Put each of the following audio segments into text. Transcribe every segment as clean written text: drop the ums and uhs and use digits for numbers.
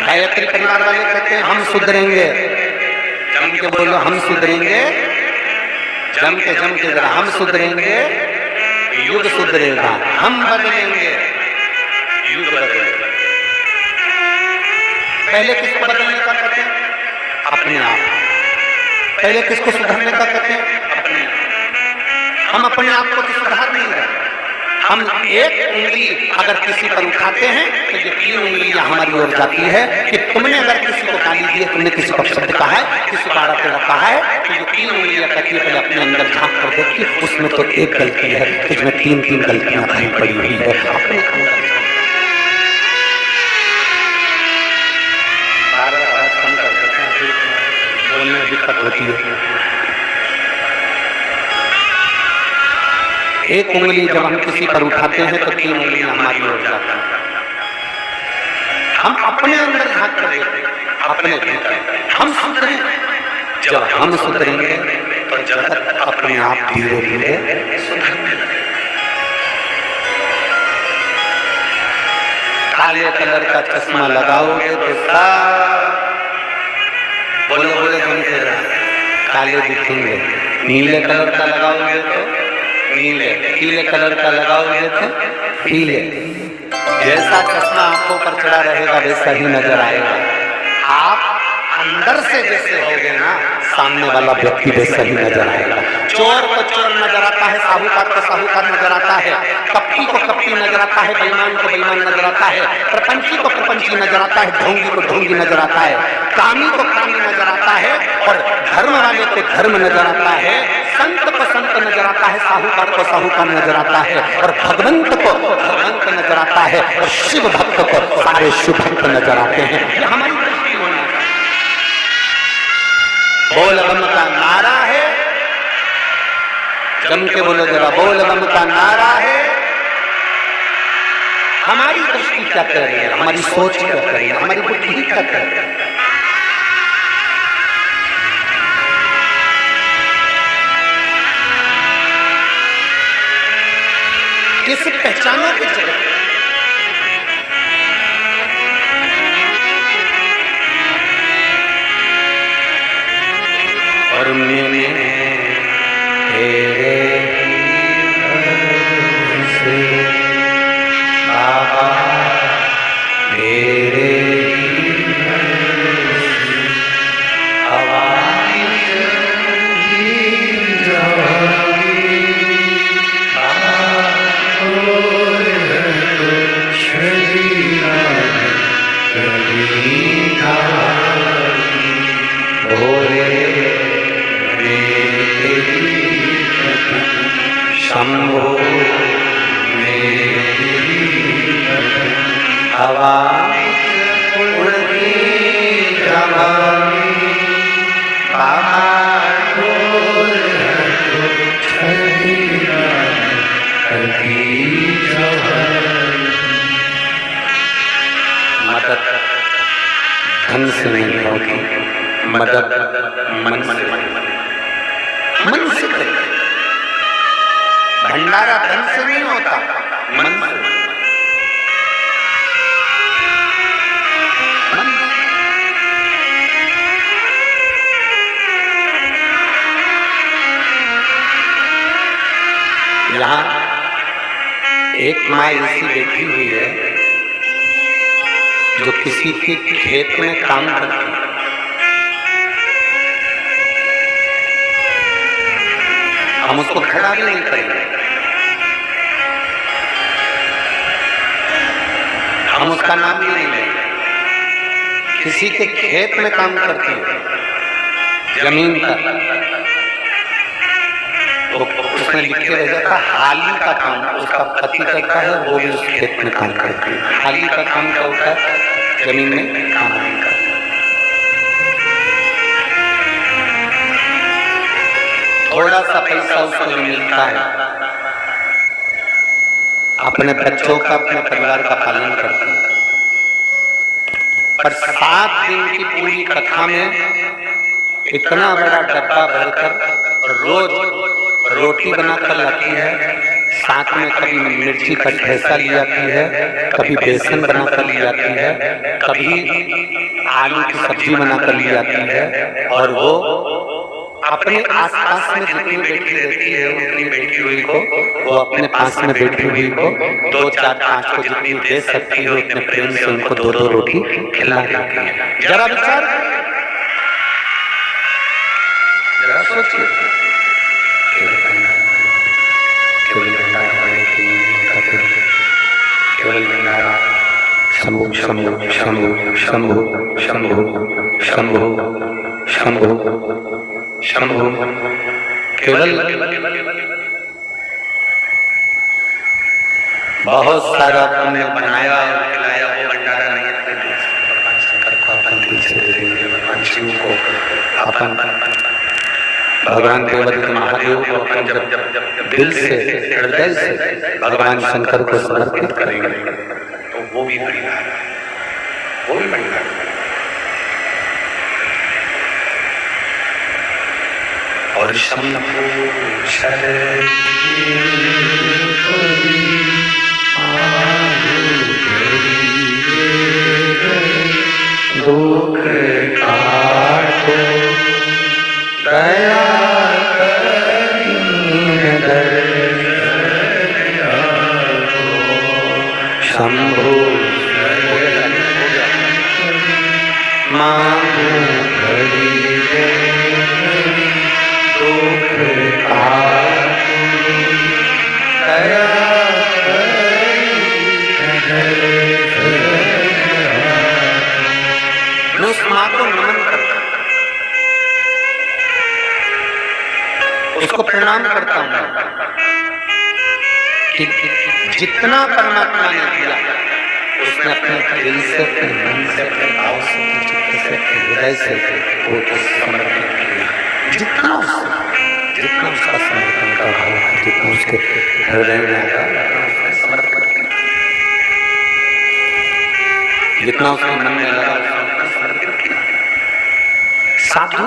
गायत्री परिवार वाले कहते हैं हम सुधरेंगे, जम के बोलो हम सुधरेंगे, जम के जरा हम सुधरेंगे, युग सुधरेगा, हम बदलेंगे, युग बदलेगा। पहले किसको बदलने का कहते हैं? अपने आप। पहले किसको सुधारने का कहते हैं? अपने आप। हम अपने आप को तो सुधार नहीं रहे। हम एक उंगली अगर किसी पर उठाते हैं तो ये 3 उंगलियां हमारी ओर जाती है कि तुमने अगर किसी को गाली दी है, तुमने किसी को शब्द कहा है, किसी को आड़ा टेढ़ा कहा है, तो ये 3 उंगलियां कहती है पहले अपने अंदर झांक कर देखती है, उसमें तो एक गलती है, इसमें 3 गलतियां भरी पड़ी हुई है। अपने अंदर आवाज कम कर देते हैं, बोलने में दिक्कत होती है। एक उंगली जब हम किसी पर उठाते हैं तो 3 उंगलियां हमारी ओर जाती हैं। हम अपने अंदर झांक कर देखते हैं, अपने भीतर हम सुधरे। जब हम सुधरेंगे तो जगत अपने आप धीरे धीरे सुधरने लगेगा। काले कलर का चश्मा लगाओगे तो बोले बोले काले दिखेंगे, नीले कलर का लगाओगे तो नीले, पीले कलर का लगाओगे तो पीले। जैसा चश्मा आंखों पर चढ़ा रहेगा वैसा ही नजर आएगा। आप अंदर से जैसे होगे ना, सामने वाला व्यक्ति वैसा ही नजर आएगा। चोर को चोर नजर आता है, साहूकार को साहूकार नजर आता है, कपटी को कपटी नजर आता है, बेईमान को बेईमान नजर आता है, प्रपंची को प्रपंची नजर आता है, ढोंगी को ढोंगी नजर आता है, कामी को कामी नजर आता है, और धर्म वाले को धर्म नजर आता है, संत को संत नजर आता है, साहूकार को साहूकार नजर आता है, और भगवंत को भगवंत नजर आता है, और शिव भक्त को सारे शिव भक्त नजर आते हैं। ये हमारी दृष्टि होना है। बोल बम का नारा है, जम के बोलो जरा, बोल बम का नारा है। हमारी दृष्टि क्या कह रही है, हमारी सोच क्या कह रही है, हमारी बुद्धि क्या कह रही है। किसे पहचानो की जगह और मैंने तेरे से बाबा तेरे शंभो हवा उड़ती मदद धन से नहीं होती, मदद मन से करें। भंडारा धन से नहीं होता, मन से। यहाँ एक माँ ऐसी बैठी हुई है जो किसी के खेत में काम करती है। हम उसको खड़ा भी नहीं करेंगे, हम उसका नाम भी नहीं लेंगे। किसी के खेत में काम करती है, जमीन पर, उसने लिख के भेजा था हाली का काम उसका पति करता है, वो भी उस खेत में काम करती है। हाली का काम क्या होता है? जमीन में काम नहीं करता। थोड़ा सा पैसा उसको मिलता है, अपने बच्चों का, अपने परिवार का पालन करती है। पर 7 दिन की पूरी कथा में इतना बड़ा डब्बा भरकर रोज रोटी बनाकर लाती है, साथ में कभी मिर्ची का ठेसा ली जाती है, कभी बेसन बनाकर ली जाती है, कभी आलू की सब्जी बनाकर ली जाती है। और वो अपने आसपास में जितनी बेटी रहती है उतनी बेटी हुई को, वो अपने पास में बैठी हुई को 2, 4, 5 को जितनी दे सकती है उतने प्रेम से उनको 2-2 रोटी खिला देती है। जरा विचार, जरा सोचिए। केवल भंडारा शंभु शंभु शंभु शंभु शंभु शंभु शंभु शंभु। केवल बहुत सारा पुण्य बनाया और खिलाया, वो भंडारा नहीं है। भगवान शंकर को अपन दिल से दे देंगे, भगवान शिव को, अपन भगवान देवदत्त महादेव को अपन जब दिल से, हृदय से भगवान शंकर को समर्पित करेंगे तो वो भी भंडारा, वो भी भंडारा। और शंभु शरण दुख काटो दया शंभु मांगू घड़ी दुख काटो दया मैं उस माँ को नमन करता हूँ, उसको प्रणाम करता हूँ कि जितना परमात्मा ने दिया उसने अपने दिल से, अपने मन से, अपने भाव से, अपने चित्त से, अपने हृदय से वो समर्पण किया। जितना उसका समर्पण का भाव है, जितना उसके हृदय में आया, उसने समर्पण किया। जितना उसके मन में लगा उसने समर्पित किया। साधु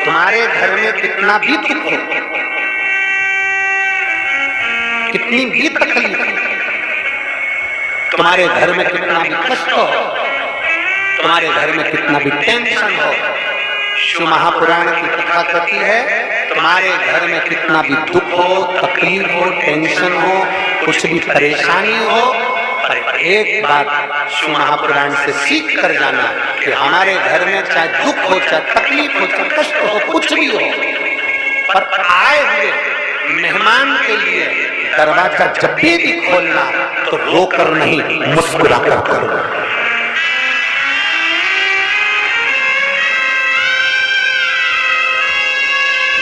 तुम्हारे घर में कितना भी दुख हो, कितनी भी तकलीफ हो, तुम्हारे घर में कितना भी कष्ट हो, तुम्हारे घर में कितना भी टेंशन हो, शिव महापुराण की कथा कहती है तुम्हारे घर में कितना भी दुख हो, तकलीफ हो, टेंशन हो, कुछ भी परेशानी हो, पर एक बात शिव महापुराण से सीख कर जाना कि हमारे घर में चाहे दुख हो, चाहे तकलीफ हो, चाहे कष्ट हो, कुछ भी हो, पर आए हुए मेहमान के लिए दरवाजा जब भी खोलना तो रोकर नहीं, मुस्कुराकर खोलना।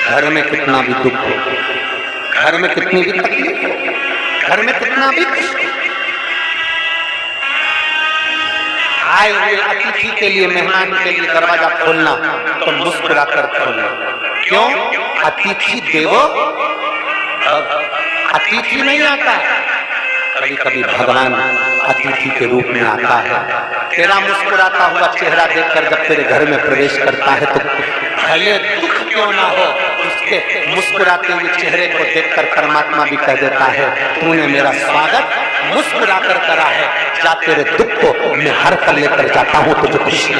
घर में कितना भी दुख हो, घर में कितनी भी तकलीफ हो, घर में कितना भी कष्ट हो, आए हुए अतिथि के लिए, मेहमान के लिए दरवाजा खोलना तो मुस्कुराकर खोलना। क्यों? अतिथि देवो भव। अतिथि नहीं आता, कभी कभी भगवान अतिथि के रूप में आता है। तेरा मुस्कुराता हुआ चेहरा देखकर जब तेरे घर में प्रवेश करता है तो भले दुख क्यों ना हो, उसके मुस्कुराते हुए चेहरे को देखकर परमात्मा भी कह देता है तूने मेरा स्वागत मुस्कुराकर करा है, जा तेरे दुख को मैं हर कर लेकर जाता हूँ तुझे खुशी।